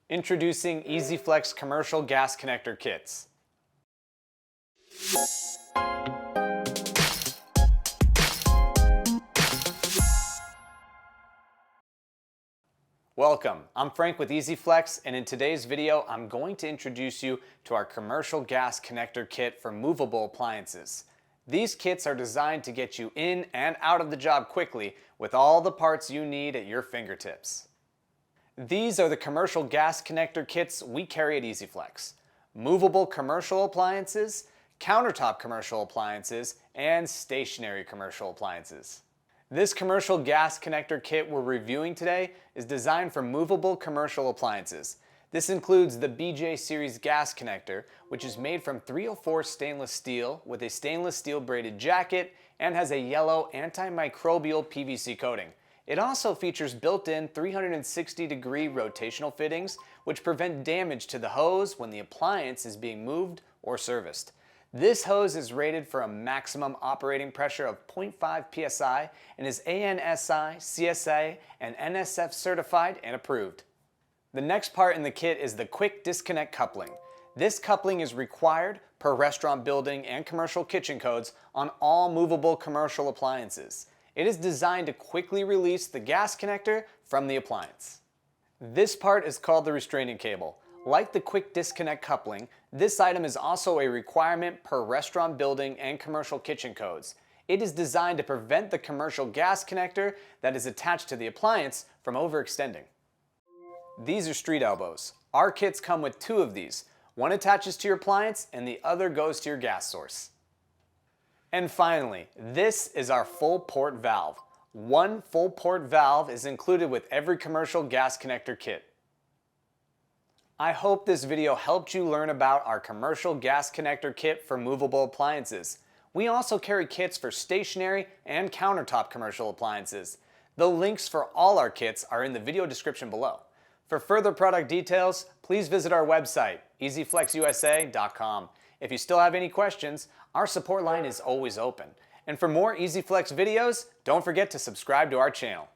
Introducing Easyflex commercial gas connector kits. Welcome, I'm Frank with Easyflex, and in today's video I'm going to introduce you to our commercial gas connector kit for movable appliances. These kits are designed to get you in and out of the job quickly with all the parts you need at your fingertips. These are the commercial gas connector kits we carry at Easyflex. Movable commercial appliances, countertop commercial appliances, and stationary commercial appliances. This commercial gas connector kit we're reviewing today is designed for movable commercial appliances. This includes the BJ series gas connector, which is made from 304 stainless steel with a stainless steel braided jacket and has a yellow antimicrobial PVC coating. It also features built-in 360-degree rotational fittings, which prevent damage to the hose when the appliance is being moved or serviced. This hose is rated for a maximum operating pressure of 0.5 psi and is ANSI, CSA, and NSF certified and approved. The next part in the kit is the quick disconnect coupling. This coupling is required per restaurant building and commercial kitchen codes on all movable commercial appliances. It is designed to quickly release the gas connector from the appliance. This part is called the restraining cable. Like the quick disconnect coupling, this item is also a requirement per restaurant building and commercial kitchen codes. It is designed to prevent the commercial gas connector that is attached to the appliance from overextending. These are street elbows. Our kits come with two of these. One attaches to your appliance and the other goes to your gas source. And finally, this is our full port valve. One full port valve is included with every commercial gas connector kit. I hope this video helped you learn about our commercial gas connector kit for movable appliances. We also carry kits for stationary and countertop commercial appliances. The links for all our kits are in the video description below. For further product details, please visit our website, easyflexusa.com. If you still have any questions, our support line is always open. And for more Easyflex videos, don't forget to subscribe to our channel.